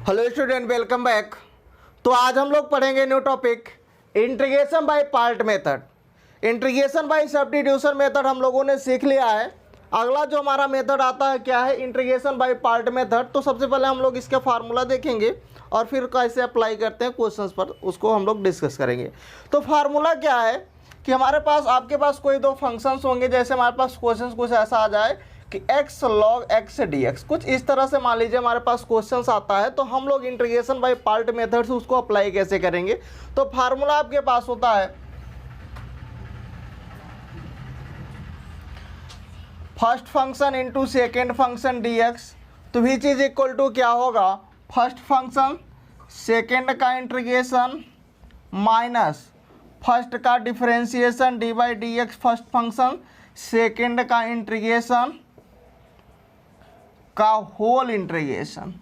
Hello student, welcome back. तो आज हम लोग पढ़ेंगे new topic integration by part method. Integration by substitution method हम लोगों ने सीख लिया है। अगला जो हमारा मेथड आता है क्या है, इंटीग्रेशन बाय पार्ट मेथड। तो सबसे पहले हम लोग इसका फार्मूला देखेंगे और फिर कैसे अप्लाई करते हैं क्वेश्चंस पर, उसको हम लोग डिस्कस करेंगे। तो फार्मूला क्या है कि हमारे पास आपके पास कोई दो फंक्शंस होंगे। जैसे हमारे पास क्वेश्चन कुछ ऐसा आ जाए कि x log x dx, कुछ इस तरह से मान लीजिए हमारे पास क्वेश्चंस आता है, तो हम लोग इंटीग्रेशन बाय पार्ट मेथड से उसको अप्लाई कैसे करेंगे। तो फार्मूला आपके पास होता है first function into second function dx। तो विच इज इक्वल टू क्या होगा, फर्स्ट फंक्शन सेकेंड का इंटीग्रेशन माइनस फर्स्ट का differentiation D by D X, first function second का इंटीग्रेशन का होल इंटीग्रेशन।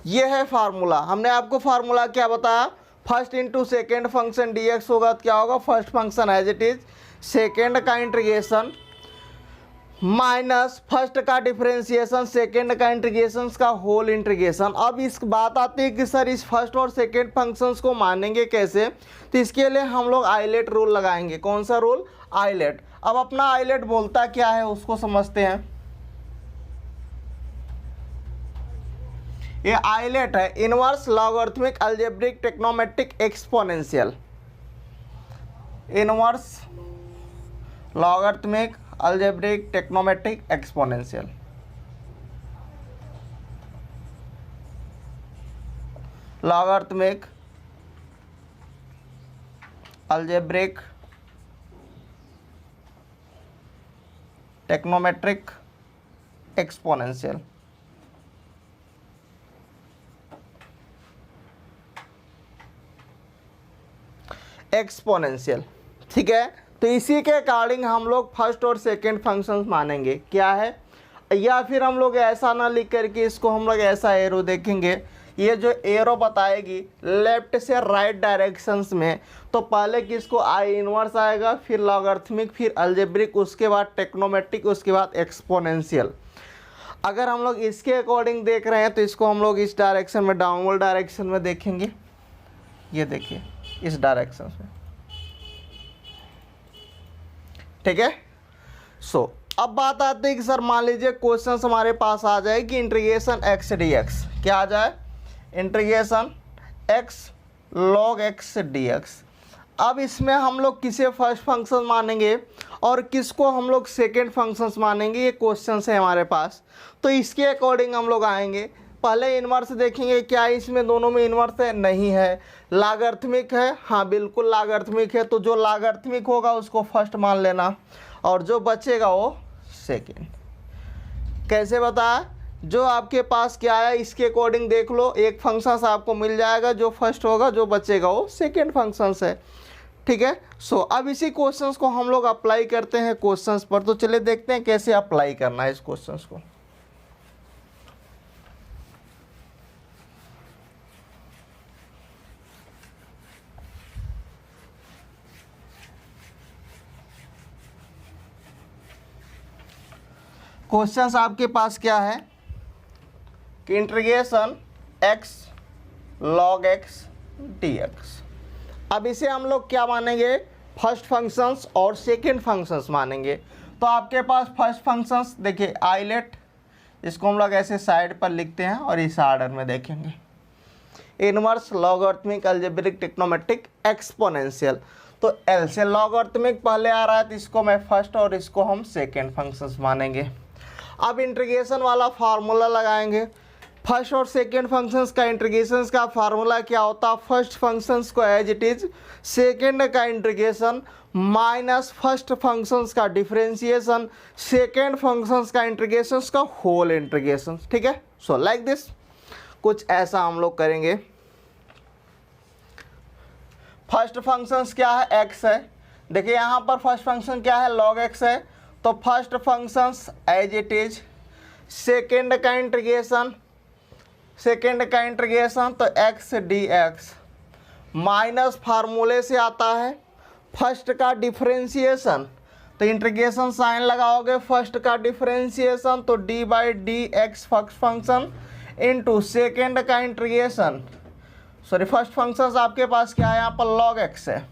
ये है फार्मूला। हमने आपको फार्मूला क्या बताया, first into second function dx होगा तो क्या होगा, first function as it is second का इंटीग्रेशन माइनस फर्स्ट का डिफरेंशिएशन सेकेंड का इंटीग्रेशन का होल इंटीग्रेशन। अब इस बात आती है कि सर इस फर्स्ट और सेकेंड फंक्शंस को मानेंगे कैसे। तो इसके लिए हम लोग आइलेट रूल लगाएंगे। कौन सा रूल, आइलेट। अब अपना आइलेट बोलता क्या है उसको समझते हैं। ये आइलेट है inverse logarithmic algebraic trigonometric exponential. Inverse logarithmic algebraic trigonometric exponential. Logarithmic algebraic trigonometric exponential. Exponential, ठीक है। तो इसी के अकॉर्डिंग हम लोग फर्स्ट और सेकंड फंक्शंस मानेंगे क्या है, या फिर हम लोग ऐसा ना लिख करके इसको हम लोग ऐसा एरो देखेंगे। ये जो एरो बताएगी लेफ्ट से राइट डायरेक्शंस में, तो पहले किसको आई इनवर्स आएगा, फिर लॉगरिथमिक, फिर अलजेब्रिक, उसके बाद टेक्नोमेट्रिक, उसके बाद एक्सपोनेंशियल। अगर हम लोग इसके अकॉर्डिंग देख रहे हैं तो इसको हम लोग इस डायरेक्शन में, डाउनवर्ड डायरेक्शन में देखेंगे। ये देखिए इस डायरेक्शन में, ठीक है। सो अब बात आती है कि सर मान लीजिए क्वेश्चन हमारे पास आ जाए कि इंटीग्रेशन x dx, क्या आ जाए, integration x log x dx। अब इसमें हम लोग किसे फर्स्ट फंक्शन मानेंगे और किसको हम लोग सेकेंड फंक्शंस मानेंगे, ये क्वेश्चन है हमारे पास। तो इसके अकॉर्डिंग हम लोग आएंगे। पहले इनवर्स देखेंगे, क्या इसमें दोनों में इनवर्स है, नहीं है। लॉगरिथमिक है, हाँ बिल्कुल लॉगरिथमिक है। तो जो लॉगरिथमिक होगा उसको फर्स्ट मान लेना और जो बचेगा वो सेकेंड। कैसे बताया, जो आपके पास क्या है इसके अकॉर्डिंग देख लो, एक फंक्शन आपको मिल जाएगा, जो फर्स्ट होगा जो बचेगा वो सेकेंड फंक्शन है, ठीक है। सो अब इसी क्वेश्चंस को हम लोग अप्लाई करते हैं क्वेश्चंस पर। तो चलिए देखते हैं कैसे अप्लाई करना है इस क्वेश्चंस को। क्वेश्चंस आपके पास क्या है कि integration x log x dx। अब इसे हम लोग क्या मानेंगे, फर्स्ट फंक्शंस और सेकेंड फंक्शंस मानेंगे। तो आपके पास फर्स्ट फंक्शंस देखिए आइलेट, इसको हम लोग ऐसे साइड पर लिखते हैं और इस आर्डर में देखेंगे। Inverse logarithmic algebraic trigonometric exponential. तो एल से लॉगरिथमिक पहले आ रहा है तो इसको मैं फर्स्ट और इसको हम सेकेंड फंक्शंस मानेंगे। अब इंटीग्रेशन वाला फार्मूला लगाएंगे। फर्स्ट और सेकेंड फंक्शंस का इंटीग्रेशन का फार्मूला क्या होता है, फर्स्ट फंक्शंस को एज इट इज सेकेंड का इंटीग्रेशन माइनस फर्स्ट फंक्शंस का डिफरेंशिएशन सेकेंड फंक्शंस का इंटीग्रेशन का होल इंटीग्रेशन, ठीक है। सो लाइक दिस, कुछ ऐसा हम लोग करेंगे। फर्स्ट फंक्शंस क्या है, x है। देखिए यहाँ पर फर्स्ट फंक्शन क्या है, log x है। तो first functions as it is second का इंटीग्रेशन तो x dx माइनस फार्मूले से आता है फर्स्ट का डिफरेंशिएशन तो इंटीग्रेशन साइन लगाओगे फर्स्ट का डिफरेंशिएशन, तो D by D X first function into second का इंटीग्रेशन, सॉरी फर्स्ट फंक्शन आपके पास क्या है यहाँ पर लॉग एक्स है,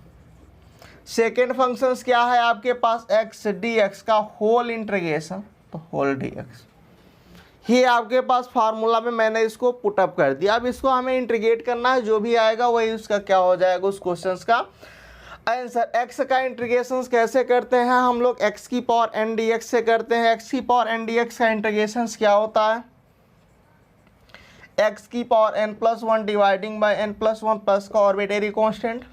सेकेंड फंक्शन क्या है आपके पास एक्स डी एक्स का होल इंटीग्रेशन, तो होल डी एक्स। ये आपके पास फार्मूला में मैंने इसको पुटअप कर दिया। अब इसको हमें इंटीग्रेट करना है, जो भी आएगा वही उसका क्या हो जाएगा उस क्वेश्चन का आंसर। एक्स का इंटीग्रेशन कैसे करते हैं हम लोग, एक्स की पावर एन डी एक्स से करते हैं। एक्स की पावर एन डी एक्स का इंटीग्रेशन क्या होता है, एक्स की power N plus one dividing by N plus one plus का ऑर्बिटरी कॉन्स्टेंट,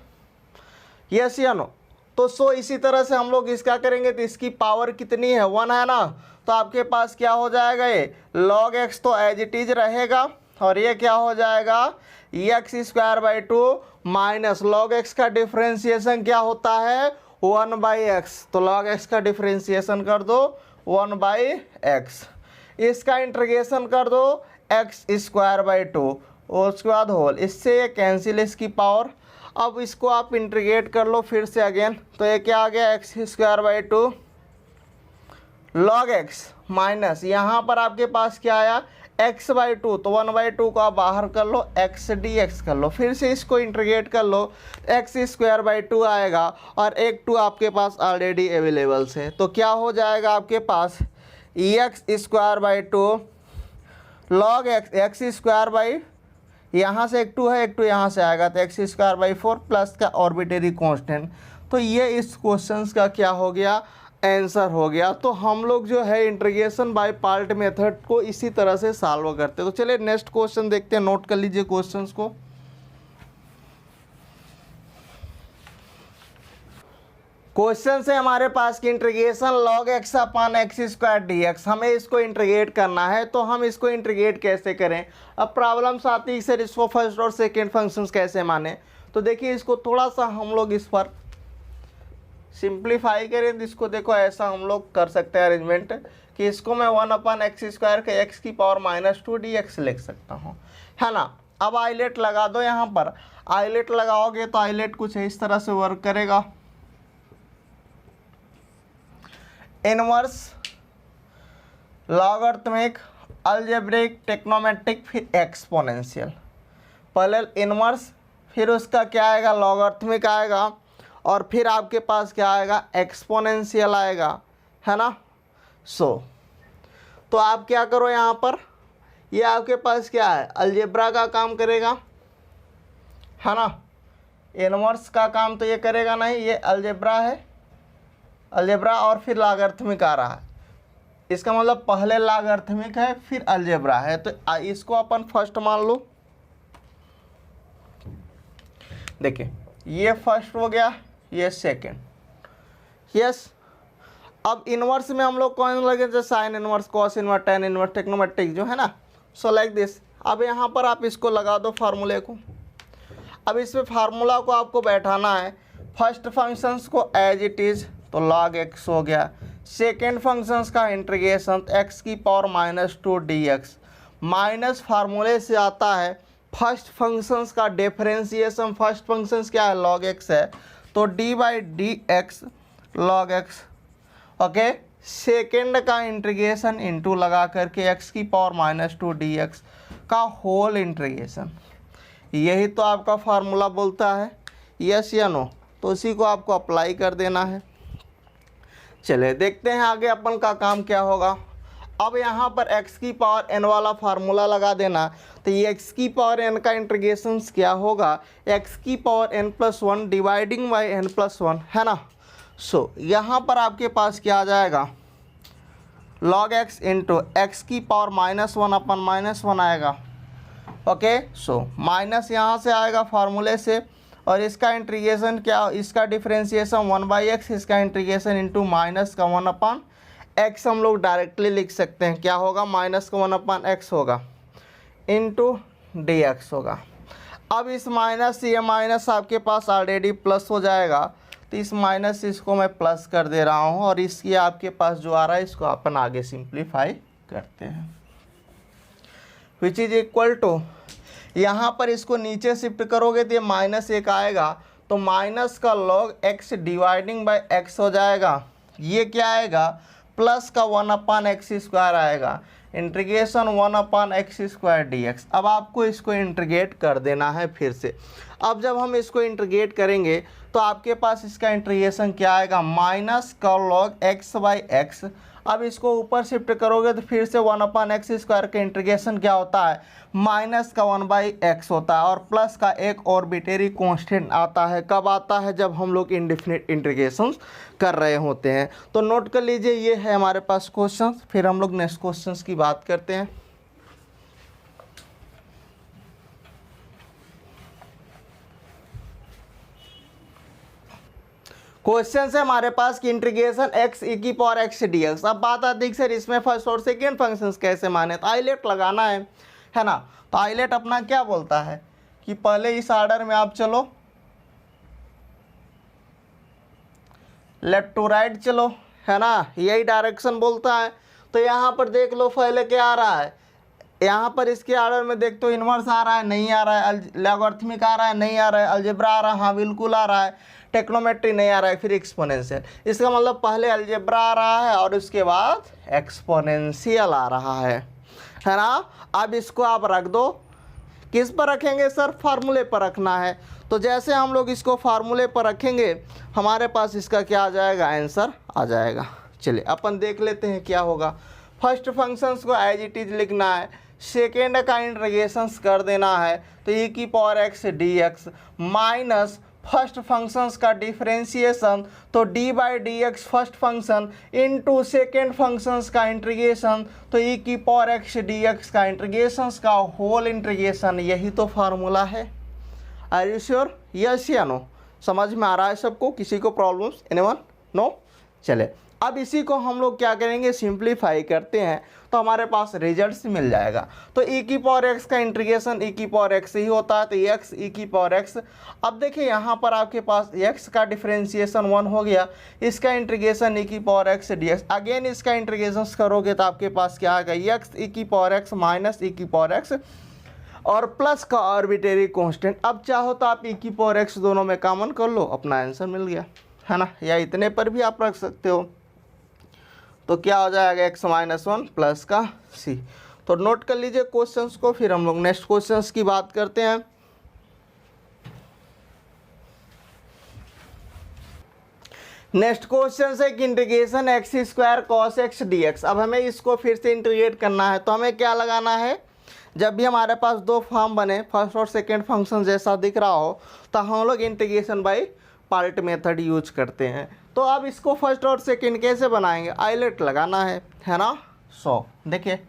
यस या नो। तो सो इसी तरह से हम लोग इसका करेंगे, तो इसकी पावर कितनी है, वन है ना, तो आपके पास क्या हो जाएगा, ये लॉग एक्स तो एज इट इज रहेगा, और ये क्या हो जाएगा x square by to minus log x का डिफ्रेंसिएशन क्या होता है वन बाई एक्स, तो लॉग एक्स का डिफ्रेंसिएशन कर दो वन बाई एक्स, इसका इंटीग्रेशन कर दो एक्स स्क्वायर बाई टू, उसके बाद होल, इससे ये कैंसिल इसकी पावर। अब इसको आप इंटीग्रेट कर लो फिर से अगेन, तो ये क्या आ गया x square by two log x minus यहाँ पर आपके पास क्या आया एक्स बाई टू, तो वन बाई टू को आप बाहर कर लो, एक्स डी एक्स कर लो, फिर से इसको इंटीग्रेट कर लो, एक्स स्क्वायर बाई टू आएगा, और एक टू आपके पास ऑलरेडी अवेलेबल से, तो क्या हो जाएगा आपके पास x square by two log x, x square by यहाँ से एक टू है, एक टू यहाँ से आएगा, तो x square by four plus का ऑर्बिटरी कांस्टेंट। तो ये इस क्वेश्चन का क्या हो गया आंसर हो गया। तो हम लोग जो है इंटीग्रेशन बाय पार्ट मेथड को इसी तरह से सॉल्व करते हैं। तो चलिए नेक्स्ट क्वेश्चन देखते हैं, नोट कर लीजिए क्वेश्चंस को। क्वेश्चन से हमारे पास की integration log x upon x square D x, हमें इसको इंटीग्रेट करना है। तो हम इसको इंटीग्रेट कैसे करें, अब प्रॉब्लम्स आती है सर इसको फर्स्ट और सेकेंड फंक्शंस कैसे माने। तो देखिए इसको थोड़ा सा हम लोग इस पर सिंप्लीफाई करें, तो इसको देखो ऐसा हम लोग कर सकते हैं अरेंजमेंट कि इसको मैं वन अपॉन एक्स स्क्वायर के एक्स की power minus two D x लिख सकता हूँ, है ना। अब आइलेट लगा दो, यहाँ पर आइलेट लगाओगे तो आइलेट कुछ इस तरह से वर्क करेगा, इनवर्स लॉगरिथमिक अलजेब्रिक टेक्नोमेट्रिक फिर एक्सपोनेंशियल, पहले इनवर्स फिर उसका क्या आएगा लॉगरिथमिक आएगा, और फिर आपके पास क्या आएगा एक्सपोनेंशियल आएगा, है ना। तो आप क्या करो यहाँ पर, ये आपके पास क्या है अलजेब्रा का काम करेगा, है ना। इनवर्स का काम तो ये करेगा नहीं, ये अलजेब्रा है, अलजेब्रा और फिर लॉगरिथमिक आ रहा है, इसका मतलब पहले लॉगरिथमिक है फिर अलजेब्रा है। तो इसको अपन फर्स्ट मान लो, देखिए ये फर्स्ट हो गया, ये सेकेंड, यस। अब इनवर्स में हम लोग कौन लगे, जैसे sine inverse, cos inverse, tan inverse, trigonometric जो है ना, सो लाइक दिस। अब यहाँ पर आप इसको लगा दो फार्मूले को। अब इसमें फार्मूला को आपको बैठाना है, फर्स्ट फंक्शंस को एज इट इज़, तो लॉग एक्स हो गया, सेकेंड फंक्शंस का इंटीग्रेशन एक्स की power minus two D X, minus फार्मूले से आता है फर्स्ट फंक्शंस का डिफरेंशिएशन, फर्स्ट फंक्शंस क्या है लॉग एक्स है, तो D by D x log x, okay. Second का इंटीग्रेशन इनटू लगा करके एक्स की power minus two D X का होल इंटीग्रेशन, यही तो आपका फार्मूला बोलता है, यस या नो। तो इसी को आपको अप्लाई कर देना है। चलिए देखते हैं आगे अपन का काम क्या होगा। अब यहाँ पर x की पावर n वाला फार्मूला लगा देना, तो ये x की पावर n का इंटीग्रेशन क्या होगा, x की power n plus one dividing by n plus one, है ना। सो यहाँ पर आपके पास क्या आ जाएगा log x इंटू एक्स की पावर माइनस वन अपन माइनस वन आएगा, ओके। सो माइनस यहाँ से आएगा फार्मूले से, और इसका इंटीग्रेशन क्या, इसका डिफरेंशिएशन वन बाई एक्स, इसका इंटीग्रेशन इंटू माइनस का वन अपान एक्स हम लोग डायरेक्टली लिख सकते हैं, क्या होगा माइनस का वन अपान एक्स होगा इंटू डी एक्स होगा। अब इस माइनस से ये माइनस आपके पास ऑलरेडी प्लस हो जाएगा, तो इस माइनस से इसको मैं प्लस कर दे रहा हूँ, और इसकी आपके पास जो आ रहा है इसको अपन आगे सिंप्लीफाई करते हैं, विच इज इक्वल टू, यहाँ पर इसको नीचे शिफ्ट करोगे तो ये माइनस एक आएगा, तो माइनस का log x dividing by x हो जाएगा, ये क्या आएगा, प्लस का 1/x² आएगा, इंटीग्रेशन 1/x² dx। अब आपको इसको इंटीग्रेट कर देना है फिर से। अब जब हम इसको इंटीग्रेट करेंगे तो आपके पास इसका इंटीग्रेशन क्या आएगा, माइनस का log x/x। अब इसको ऊपर शिफ्ट करोगे तो फिर से 1/x² का इंटीग्रेशन क्या होता है, माइनस का 1/x होता है, और प्लस का एक ऑर्बिटरी कांस्टेंट आता है। कब आता है, जब हम लोग इंडेफिनिट इंटीग्रेशन कर रहे होते हैं। तो नोट कर लीजिए, ये है हमारे पास क्वेश्चन। फिर हम लोग नेक्स्ट क्वेश्चन की बात करते हैं। क्वेश्चन है हमारे पास कि इंटीग्रेशन x dx। अब बात आती है सर इसमें फर्स्ट और सेकेंड फंक्शंस कैसे माने, तो आइलेट लगाना है ना। तो आइलेट अपना क्या बोलता है कि पहले इस ऑर्डर में आप चलो, लेफ्ट टू राइट चलो, है ना, यही डायरेक्शन बोलता है। तो यहाँ पर देख लो पहले क्या आ रहा है, यहाँ पर इसके ऑर्डर में देख तो इन्वर्स आ रहा है, नहीं आ रहा है, लॉगरिथमिक आ रहा है, नहीं आ रहा है, अलजेब्रा आ रहा है, हाँ बिल्कुल आ रहा है, टेक्नोमेट्री नहीं आ रहा है, फिर एक्सपोनेंशियल। इसका मतलब पहले अलजेब्रा आ रहा है और उसके बाद एक्सपोनेंशियल आ रहा है ना। अब इसको आप रख दो, किस पर रखेंगे सर, फार्मूले पर रखना है। तो जैसे हम लोग इसको फार्मूले पर रखेंगे हमारे पास इसका क्या आ जाएगा, आंसर आ जाएगा। चलिए अपन देख लेते हैं क्या होगा। फर्स्ट फंक्शंस को एज इट इज लिखना है, सेकेंड का इंटीग्रेशंस कर देना है, तो e⁻x dx minus first functions का डिफरेंशिएशन, तो d/dx first function into second functions का इंटीग्रेशन, तो e⁻x dx का इंटीग्रेशंस का होल इंटीग्रेशन। यही तो फार्मूला है। आर यू श्योर, यस या नो, समझ में आ रहा है सबको, किसी को प्रॉब्लम्स, एनीवन, नो। चले अब इसी को हम लोग क्या करेंगे, सिंप्लीफाई करते हैं तो हमारे पास रिजल्ट्स मिल जाएगा। तो e⁻x का इंटीग्रेशन e⁻x ही होता है, तो x e⁻x। अब देखिए यहाँ पर आपके पास x का डिफरेंशिएशन 1 हो गया, इसका इंटीग्रेशन e⁻x dx, अगेन इसका इंटीग्रेशन करोगे तो आपके पास क्या आएगा, x e⁻x माइनस e⁻x और प्लस का आर्बिट्रेरी कांस्टेंट। अब चाहो तो आप e⁻x दोनों में कॉमन कर लो, अपना आंसर मिल गया, है ना, या इतने पर भी आप रख सकते हो। तो क्या हो जाएगा, x-1 प्लस का c। तो नोट कर लीजिए क्वेश्चंस को, फिर हम लोग नेक्स्ट क्वेश्चंस की बात करते हैं। नेक्स्ट क्वेश्चन है कि integration x² cos x dx। अब हमें इसको फिर से इंटीग्रेट करना है, तो हमें क्या लगाना है, जब भी हमारे पास दो फॉर्म बने, फर्स्ट और सेकेंड फंक्शन जैसा दिख रहा हो, तो हम लोग integration by part method use करते हैं। तो अब इसको फर्स्ट और सेकंड कैसे बनाएंगे, आइलेट लगाना है ना। सो देखिए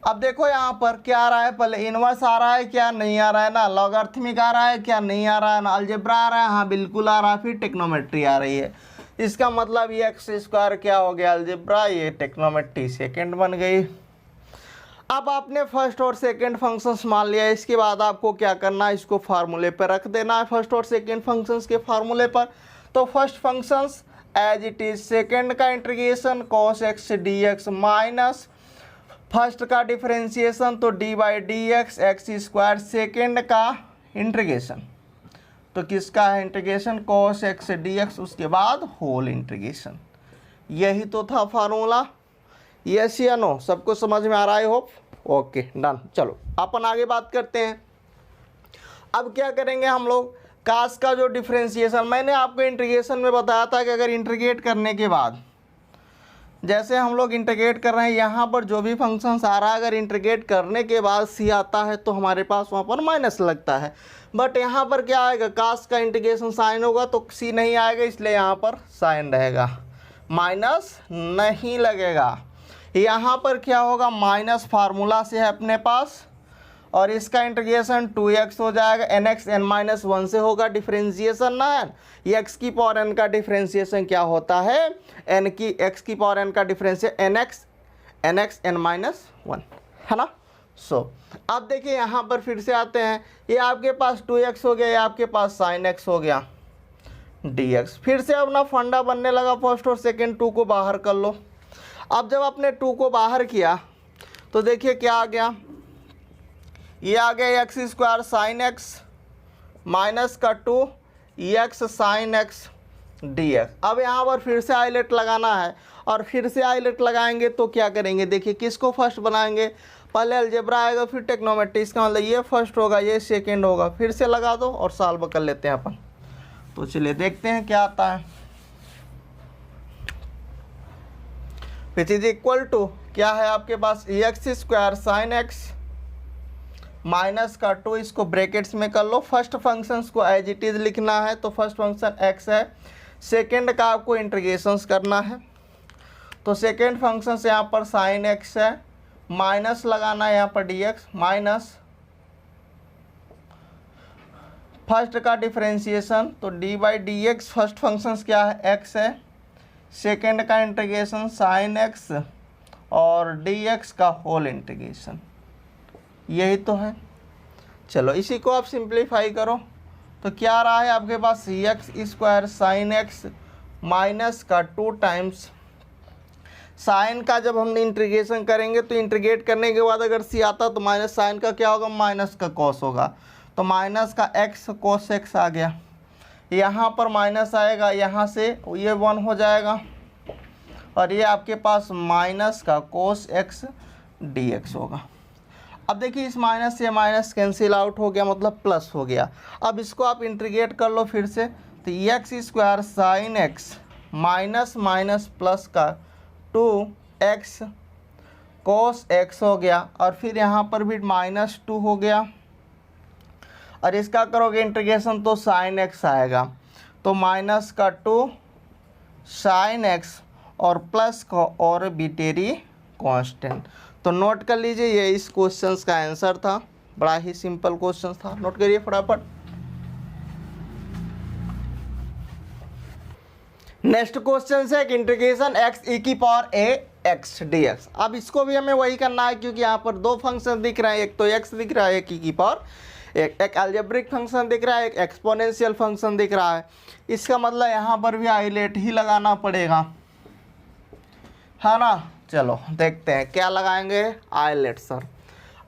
अब देखो यहाँ पर क्या आ रहा है, पहले इनवर्स आ रहा है क्या, नहीं आ रहा है ना, लॉगरिथमिक आ रहा है क्या, नहीं आ रहा है ना, अलजेब्रा आ रहा है, हाँ बिल्कुल आ रहा है, फिर टेक्नोमेट्री आ रही है। इसका मतलब ये x² क्या हो गया, अलजेब्रा, ये टेक्नोमेट्री सेकंड बन गई। अब आपने फर्स्ट और सेकंड फंक्शंस मान लिया, इसके बाद आपको क्या करना है, इसको फार्मूले पर रख देना है, फर्स्ट और सेकंड फंक्शंस के फार्मूले पर। तो first functions as it is, second का integration cos x dx minus first का डिफरेंशिएशन, तो d/dx x², सेकंड का इंटीग्रेशन, तो किसका है इंटीग्रेशन, cos x dx, उसके बाद होल इंटीग्रेशन। यही तो था फार्मूला, यस या नो, सबको समझ में आ रहा है, होप, ओके डन। चलो अपन आगे बात करते हैं। अब क्या करेंगे हम लोग, कास का जो डिफरेंशिएशन, मैंने आपको इंटीग्रेशन में बताया था कि अगर इंटीग्रेट करने के बाद, जैसे हम लोग इंटीग्रेट कर रहे हैं, यहाँ पर जो भी फंक्शंस आ रहा है, अगर इंटीग्रेट करने के बाद सी आता है तो हमारे पास वहाँ पर माइनस लगता है। बट यहाँ पर क्या आएगा, कास का इंटीग्रेशन साइन होगा तो सी नहीं आएगा, इसलिए यहाँ पर साइन रहेगा, माइनस नहीं लगेगा। यहाँ पर क्या होगा, माइनस फार्मूला से है अपने पास, और इसका इंटीग्रेशन 2x हो जाएगा, nx n-1 से होगा डिफरेंशिएशन ना, x की पावर n का डिफरेंशिएशन क्या होता है, x की पावर n का डिफरेंशिएशन nx n-1, है ना। सो अब देखिए यहाँ पर फिर से आते हैं, ये आपके पास 2x हो गया, ये आपके पास sin x हो गया dx। फिर से अपना फंडा बनने लगा, फर्स्ट और सेकेंड 2 को बाहर कर लो। अब जब आपने 2 को बाहर किया तो देखिए क्या आ गया, ये आ गया x² sin x माइनस का 2, x sine x D X. अब यहाँ पर फिर से आइलेट लगाना है, और फिर से आइलेट लगाएंगे तो क्या करेंगे, देखिए किसको फर्स्ट बनाएंगे, पहले अलजेब्रा आएगा फिर टेक्नोमेट्री, इसका मतलब ये फर्स्ट होगा ये सेकेंड होगा, फिर से लगा दो और सॉल्व कर लेते हैं अपन। तो चलिए देखते हैं क्या आता है। विच इज इक्वल टू क्या है आपके पास, x square sine x minus का 2, इसको ब्रैकेट्स में कर लो। फर्स्ट फंक्शंस को एज इट इज लिखना है, तो फर्स्ट फंक्शन एक्स है, सेकेंड का आपको इंटीग्रेशंस करना है, तो सेकेंड फंक्शन से यहाँ पर साइन एक्स है, माइनस लगाना है यहाँ पर डी एक्स, माइनस फर्स्ट का डिफरेंशिएशन, तो D by D X, first function क्या है एक्स है, सेकेंड का इंटीग्रेशन साइन एक्स और डी एक्स का होल इंटीग्रेशन, यही तो है। चलो इसी को आप सिंप्लीफाई करो, तो क्या आ रहा है आपके पास, x square sine x minus का 2 टाइम्स साइन का, जब हम इंटीग्रेशन करेंगे तो इंटीग्रेट करने के बाद अगर सी आता तो माइनस साइन का क्या होगा, माइनस का कॉस होगा, तो माइनस का एक्स कॉस एक्स आ गया, यहाँ पर माइनस आएगा, यहाँ से ये 1 हो जाएगा, और ये आपके पास माइनस का कोस एक्स डी एक्स होगा। अब देखिए इस माइनस से माइनस कैंसिल आउट हो गया, मतलब प्लस हो गया। अब इसको आप इंटीग्रेट कर लो फिर से, तो x square sine x minus minus plus का 2x कोस x हो गया, और फिर यहाँ पर भी -2 हो गया, और इसका करोगे इंटीग्रेशन तो साइन x आएगा, तो माइनस का 2 साइन x और प्लस का आर्बिट्रेरी कांस्टेंट। तो नोट कर लीजिए ये इस क्वेश्चन का आंसर था, बड़ा ही सिंपल क्वेश्चन था, नोट करिए फटाफट। नेक्स्ट क्वेश्चन से इंटीग्रेशन एक्स ई की power a X D X. अब इसको भी हमें वही करना है, क्योंकि यहाँ पर 2 फंक्शन दिख रहे हैं, एक तो एक्स दिख रहा है, एक ई की पावर एक अलजेब्रिक फंक्शन दिख रहा है, एक एक्सपोनेंशियल फंक्शन दिख रहा है। इसका मतलब यहाँ पर भी आइलेट ही लगाना पड़ेगा, है ना। चलो देखते हैं क्या लगाएंगे, आइलेट सर।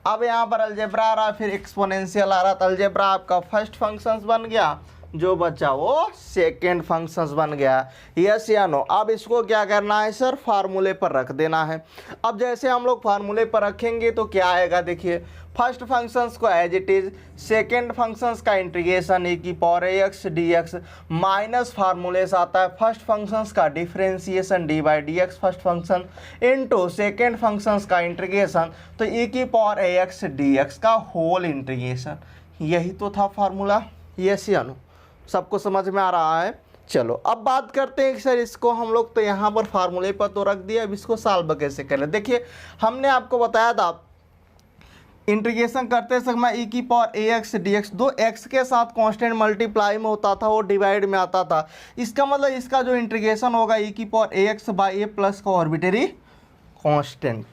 अब यहाँ पर अलजेब्रा आ रहा है, फिर एक्सपोनेंशियल आ रहा, तो अलजेब्रा आपका फर्स्ट फंक्शंस बन गया, जो बचा वो सेकेंड फंक्शंस बन गया, यस या नो। अब इसको क्या करना है सर, फार्मूले पर रख देना है। अब जैसे हम लोग फार्मूले पर रखेंगे तो क्या आएगा, देखिए फर्स्ट फंक्शंस को as it is, second functions का इंटीग्रेशन e की power X D X, minus फार्मूले से आता है फर्स्ट फंक्शंस का differentiation D by D X first function, into second functions का इंटीग्रेशन तो e की पावर एक्स डी एक्स का होल इंटीग्रेशन। यही तो था फार्मूला, यस या नो, सबको समझ में आ रहा है। चलो अब बात करते हैं कि सर इसको हम लोग तो यहाँ पर फार्मूले पर तो रख दिया, अब इसको सॉल्व कैसे करें। देखिए हमने आपको बताया था इंटीग्रेशन करते समय e की power a X D x, दो x के साथ कांस्टेंट मल्टीप्लाई में होता था, वो डिवाइड में आता था। इसका मतलब इसका जो इंटीग्रेशन होगा e की power a x by a plus का आर्बिट्रेरी कांस्टेंट,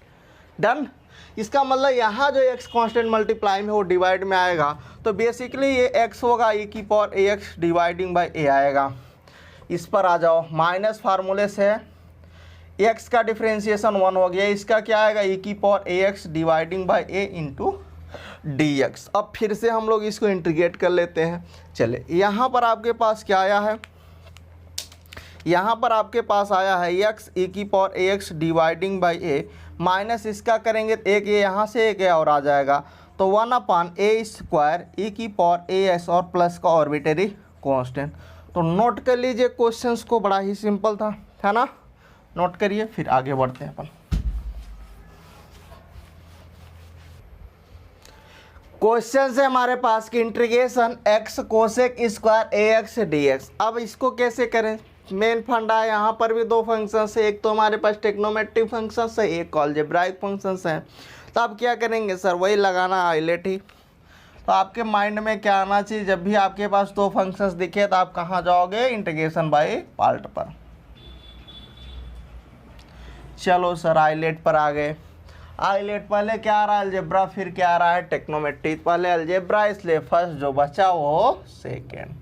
डन। इसका मतलब यहाँ जो x कांस्टेंट मल्टीप्लाई में वो डिवाइड में आएगा, तो बेसिकली ये x होगा e की power a x dividing by a आएगा। इस पर आ जाओ, माइनस फार्मूले से x का डिफरेंशिएशन 1 हो गया, इसका क्या आएगा e की power a x dividing by A into D X. अब फिर से हम लोग इसको इंटीग्रेट कर लेते हैं। चले यहाँ पर आपके पास क्या आया है, यहाँ पर आपके पास आया है x e की power a x dividing by A, minus इसका करेंगे एक ये यहाँ से एक और आ जाएगा, तो 1/a स्क्वायर e की पावर ए एस और प्लस का आर्बिट्रेरी कांस्टेंट। तो नोट कर लीजिए क्वेश्चंस को, बड़ा ही सिंपल था, है ना। नोट करिए फिर आगे बढ़ते हैं अपन। क्वेश्चन है हमारे पास कि integration x cosec square A X D X. अब इसको कैसे करें, मेन फंडा है, यहाँ पर भी 2 फंक्शंस है, एक तो हमारे पास टेक्नोमेट्रिक फंक्शंस है, एक अलजेब्राइक फंक्शंस है। तो आप क्या करेंगे सर, वही लगाना आइलेट ही। तो आपके माइंड में क्या आना चाहिए, जब भी आपके पास 2 फंक्शंस दिखे तो आप कहाँ जाओगे, इंटीग्रेशन बाय पार्ट पर। चलो सर आइलेट पर आ गए। आइलेट पहले क्या आ रहा है, अलजेब्रा, फिर क्या आ रहा है टेक्नोमेट्रिक। पहले अलजेब्रा, इसलिए फर्स्ट जो बचा वो सेकेंड।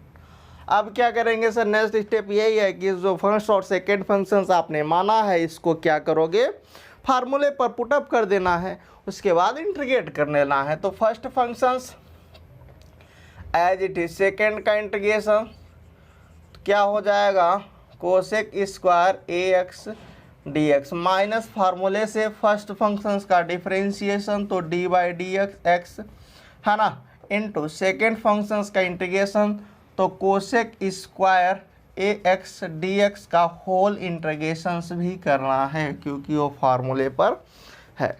अब क्या करेंगे सर, नेक्स्ट स्टेप यही है कि जो फर्स्ट और सेकेंड फंक्शंस आपने माना है इसको क्या करोगे, फार्मूले पर पुटअप कर देना है, उसके बाद इंटीग्रेट कर लेना है। तो first functions as it is, second का इंटीग्रेशन क्या हो जाएगा, cosec square A X D X minus फार्मूले से फर्स्ट फंक्शंस का डिफरेंशिएशन तो डी बाई डी एक्स है ना, इनटू सेकेंड फंक्शंस का इंटीग्रेशन तो cosec square A X D X का होल इंटीग्रेशंस भी करना है क्योंकि वो फार्मूले पर है।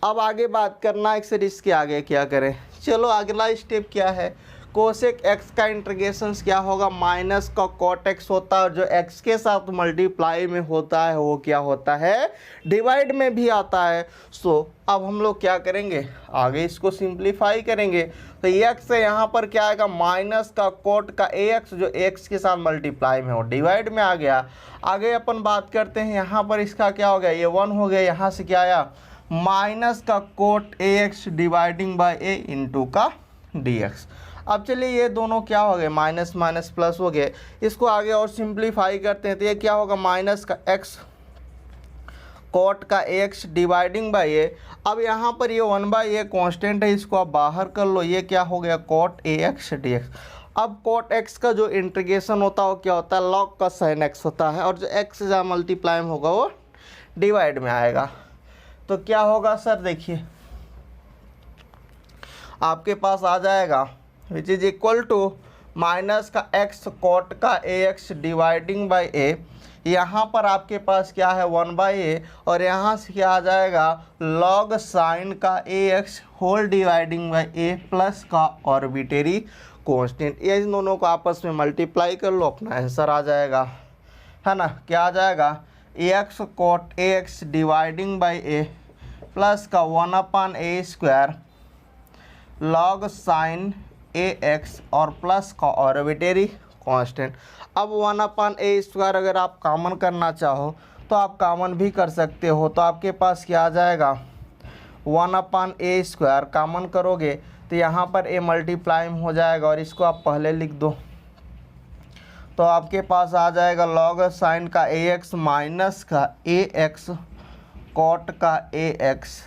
अब आगे बात करना है फिर इसके आगे क्या करें। चलो अगला स्टेप क्या है, कोसेक एक्स का इंटीग्रेशन क्या होगा, माइनस का कॉट एक्स होता है और जो एक्स के साथ मल्टीप्लाई में होता है वो क्या होता है, डिवाइड में भी आता है। सो अब हम लोग क्या करेंगे, आगे इसको सिंप्लीफाई करेंगे तो एक्स से यहाँ पर क्या आएगा, माइनस का कॉट का ए एक्स जो एक्स के साथ मल्टीप्लाई में हो डिवाइड में आ गया। आगे अपन बात करते हैं, यहाँ पर इसका क्या हो गया, ये 1 हो गया, यहाँ से क्या आया माइनस का cot A x dividing by A into का डी एक्स। अब चलिए ये दोनों क्या हो गए, माइनस माइनस प्लस हो गए, इसको आगे और सिंप्लीफाई करते हैं तो ये क्या होगा, माइनस का एक्स कॉट का एक्स डिवाइडिंग बाई ए। अब यहाँ पर ये 1/a कांस्टेंट है, इसको आप बाहर कर लो, ये क्या हो गया कॉट ए एक्स डी एक्स। अब कॉट एक्स का जो इंटीग्रेशन होता है वो क्या होता है, लॉग का साइन एक्स होता है और जो एक्स से जहाँ मल्टीप्लाई में होगा वो डिवाइड में आएगा। तो क्या होगा सर, देखिए आपके पास आ जाएगा which is equal to minus का एक्स कॉट का ए एक्स डिवाइडिंग बाई ए, यहाँ पर आपके पास क्या है 1/a और यहाँ से क्या आ जाएगा लॉग साइन का ए x whole dividing by a plus का ऑर्बिटरी कांस्टेंट। ये इन दोनों को आपस में मल्टीप्लाई कर लो, अपना आंसर आ जाएगा, है ना। क्या आ जाएगा, a x cot A x dividing by a plus का 1/a square log sine a x और प्लस का ऑर्बिटरी कांस्टेंट। अब 1/a स्क्वायर अगर आप कॉमन करना चाहो तो आप कॉमन भी कर सकते हो, तो आपके पास क्या आ जाएगा 1/a स्क्वायर कॉमन करोगे तो यहाँ पर a मल्टीप्लाई हो जाएगा और इसको आप पहले लिख दो तो आपके पास आ जाएगा लॉग साइन का ए एक्स माइनस का ए एक्स कॉट का ए एक्स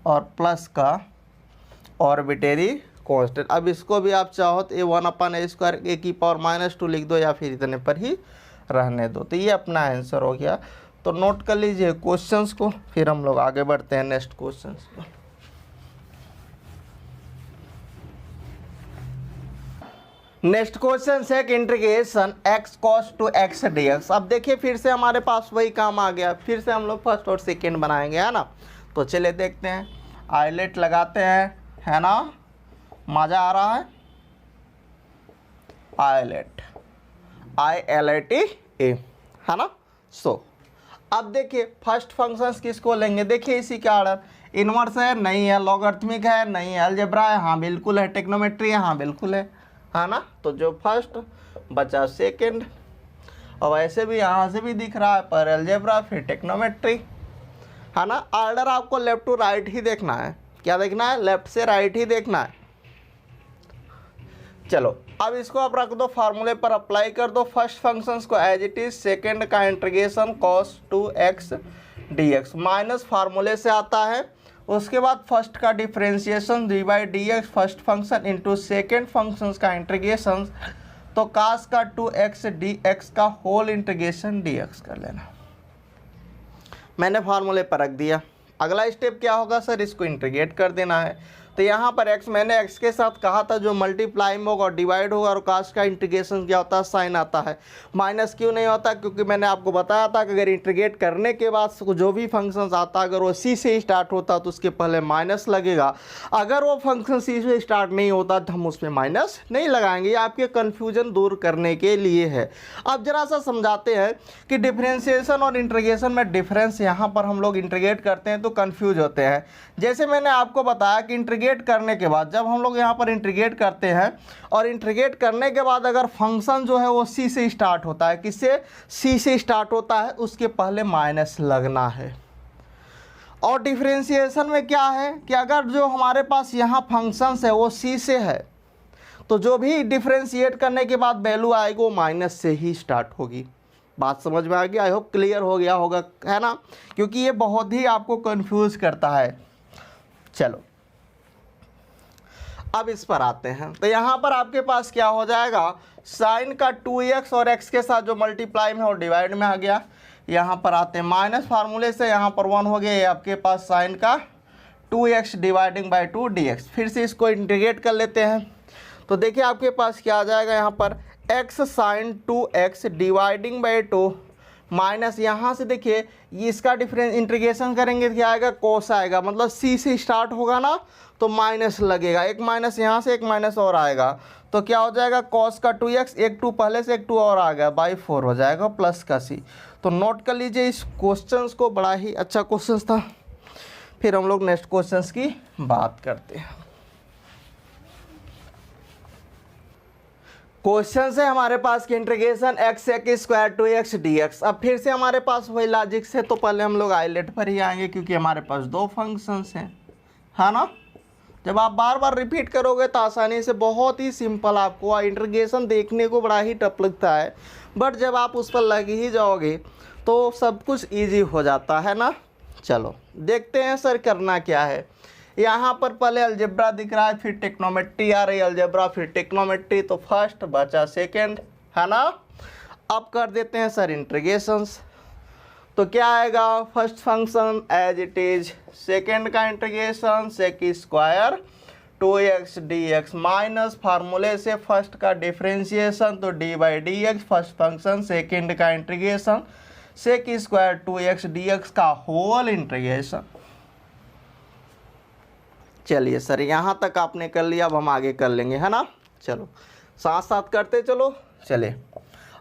और प्लस का ऑर्बिटरी कांस्टेंट। अब इसको भी आप चाहो तो ये 1/a स्क्वायर ए की पावर -2 लिख दो या फिर इतने पर ही रहने दो। तो ये अपना आंसर हो गया। तो नोट कर लीजिए क्वेश्चंस को, फिर हम लोग आगे बढ़ते हैं नेक्स्ट क्वेश्चंस पर। नेक्स्ट क्वेश्चन है integration x cos two x dx। अब देखिए फिर से हमारे पास वही काम आ गया, फिर से हम लोग फर्स्ट और सेकेंड बनाएंगे, है ना। तो चलिए देखते हैं, आईलेट लगाते हैं, है ना, मज़ा आ रहा है, आईलेट ILAT A, है ना। सो अब देखिए फर्स्ट फंक्शंस किसको लेंगे, देखिए इसी का ऑर्डर, इनवर्स है नहीं है, लॉगरिथमिक है नहीं है, अलजेब्रा है हाँ बिल्कुल है, टेक्नोमेट्री है हाँ बिल्कुल है ना। तो जो फर्स्ट बचा सेकंड, और ऐसे भी यहाँ से भी दिख रहा है पर अलजेब्रा फिर टेक्नोमेट्री, है ना। ऑर्डर आपको लेफ्ट टू राइट ही देखना है, क्या देखना है, लेफ्ट से राइट ही देखना है। चलो अब इसको आप रख दो, फार्मूले पर अप्लाई कर दो, फर्स्ट फंक्शंस को एज इट इज, सेकेंड का integration cos 2x dx minus फार्मूले से आता है, उसके बाद फर्स्ट का differentiation D by D X first function into second functions का इंटीग्रेशन तो cos का 2x dx का होल इंटीग्रेशन dx कर लेना। मैंने फार्मूले पर रख दिया। अगला स्टेप क्या होगा सर, इसको इंटीग्रेट कर देना है। तो यहाँ पर x मैंने x के साथ कहा था जो मल्टीप्लाई में होगा और डिवाइड होगा और cos का इंटीग्रेशन क्या होता है, साइन आता है। माइनस क्यों नहीं होता, क्योंकि मैंने आपको बताया था कि अगर इंटीग्रेट करने के बाद जो भी फंक्शंस आता है अगर वो c से स्टार्ट होता तो उसके पहले माइनस लगेगा, अगर वो फंक्शन c से स्टार्ट नहीं होता तो हम उस पर माइनस नहीं लगाएंगे। ये आपके कन्फ्यूजन दूर करने के लिए है। अब जरा सा समझाते हैं कि डिफरेंशिएशन और इंटीग्रेशन में डिफरेंस, यहाँ पर हम लोग इंटीग्रेट करते हैं तो कन्फ्यूज होते हैं। जैसे मैंने आपको बताया कि इंटीग्रेट करने के बाद जब हम लोग यहाँ पर इंटीग्रेट करते हैं और इंटीग्रेट करने के बाद अगर फंक्शन जो है वो c से स्टार्ट होता है, किससे, c से स्टार्ट होता है, उसके पहले माइनस लगना है। और डिफरेंशिएशन में क्या है कि अगर जो हमारे पास यहाँ फंक्शंस है वो c से है तो जो भी डिफरेंशिएट करने के बाद वैल्यू आएगी वो माइनस से ही स्टार्ट होगी। बात समझ में आ गई, आई होप क्लियर हो गया होगा, है ना, क्योंकि ये बहुत ही आपको कंफ्यूज करता है। चलो अब इस पर आते हैं, तो यहाँ पर आपके पास क्या हो जाएगा, साइन का 2x और x के साथ जो मल्टीप्लाई में और डिवाइड में आ गया। यहाँ पर आते हैं माइनस फार्मूले से, यहाँ पर 1 हो गया, ये आपके पास साइन का 2x डिवाइडिंग बाई 2 dx। फिर से इसको इंटीग्रेट कर लेते हैं, तो देखिए आपके पास क्या आ जाएगा, यहाँ पर x sine 2x dividing by 2 minus, यहाँ से देखिए ये इसका डिफरेंस इंटीग्रेशन करेंगे तो क्या आएगा, कोस आएगा, मतलब c से स्टार्ट होगा ना तो माइनस लगेगा, एक माइनस यहाँ से एक माइनस और आएगा, तो क्या हो जाएगा कॉस का 2x, एक 2 पहले से एक 2 और आ गया, बाई 4 हो जाएगा प्लस का c। तो नोट कर लीजिए इस क्वेश्चंस को, बड़ा ही अच्छा क्वेश्चन था। फिर हम लोग नेक्स्ट क्वेश्चंस की बात करते हैं। क्वेश्चन है हमारे पास कि इंटीग्रेशन x² 2x dx। अब फिर से हमारे पास वही लॉजिक से, तो पहले हम लोग आइलेट पर ही आएंगे क्योंकि हमारे पास दो फंक्शंस हैं, है ना। जब आप बार बार रिपीट करोगे तो आसानी से, बहुत ही सिंपल, आपको इंटीग्रेशन देखने को बड़ा ही टफ लगता है, बट जब आप उस पर लग ही जाओगे तो सब कुछ ईजी हो जाता है ना। चलो देखते हैं सर करना क्या है। यहाँ पर पहले अलजेब्रा दिख रहा है, फिर टेक्नोमेट्री आ रही है, अलजेब्रा फिर टेक्नोमेट्री, तो फर्स्ट बचा सेकंड, है ना। अब कर देते हैं सर इंटीग्रेशंस, तो क्या आएगा, first function as it is, second का integration sec² 2x dx minus फार्मूले से फर्स्ट का डिफरेंशिएशन, तो d/dx, फर्स्ट फंक्शन सेकंड का इंटीग्रेशन sec² 2x dx का होल इंटीग्रेशन। चलिए सर यहाँ तक आपने कर लिया, अब हम आगे कर लेंगे, है ना। चलो साथ साथ करते चलो। चलिए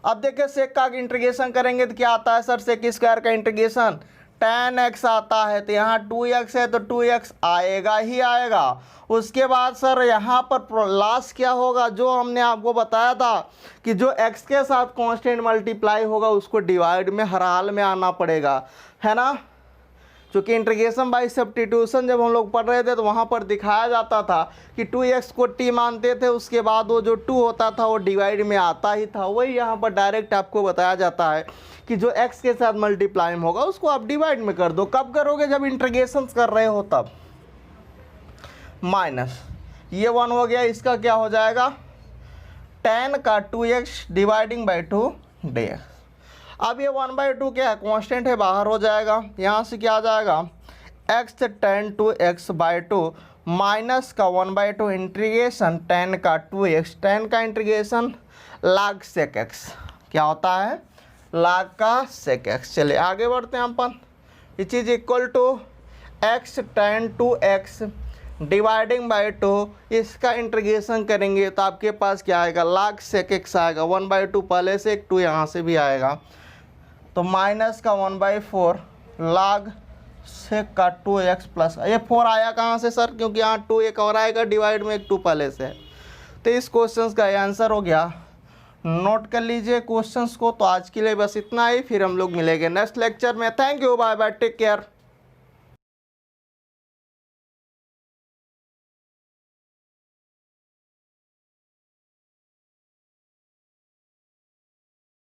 अब देखिए सेक का इंटीग्रेशन करेंगे तो क्या आता है सर, sec² का इंटीग्रेशन tan x आता है, तो यहाँ 2x है तो 2x आएगा ही आएगा। उसके बाद सर यहाँ पर लास्ट क्या होगा, जो हमने आपको बताया था कि जो x के साथ कांस्टेंट मल्टीप्लाई होगा उसको डिवाइड में हर हाल में आना पड़ेगा, है ना। चूँकि इंटीग्रेशन बाय सब्स्टिट्यूशन जब हम लोग पढ़ रहे थे तो वहाँ पर दिखाया जाता था कि 2x को t मानते थे, उसके बाद वो जो 2 होता था वो डिवाइड में आता ही था। वही यहाँ पर डायरेक्ट आपको बताया जाता है कि जो x के साथ मल्टीप्लाई होगा उसको आप डिवाइड में कर दो। कब करोगे, जब इंटीग्रेशन कर रहे हो तब। माइनस ये 1 हो गया, इसका क्या हो जाएगा, tan का 2x डिवाइडिंग बाई 2 dx। अब ये 1/2 क्या है, कांस्टेंट है, बाहर हो जाएगा। यहाँ से क्या आ जाएगा, x tan 2x/2 माइनस का 1/2 इंटीग्रेशन tan का 2x, tan का इंटीग्रेशन log sec x, क्या होता है, log का sec x। चलिए आगे बढ़ते हैं अपन, which is equal to x tan 2x dividing by 2, इसका इंटीग्रेशन करेंगे तो आपके पास क्या आएगा, log sec x आएगा, 1/2 पहले से एक 2 यहाँ से भी आएगा, तो माइनस का 1/4 log sec का 2x प्लस, ये 4 आया कहाँ से सर, क्योंकि यहाँ 2 एक और आएगा डिवाइड में, एक 2 पहले से। तो इस क्वेश्चंस का आंसर हो गया। नोट कर लीजिए क्वेश्चंस को। तो आज के लिए बस इतना ही, फिर हम लोग मिलेंगे नेक्स्ट लेक्चर में। Thank you, bye bye, take care.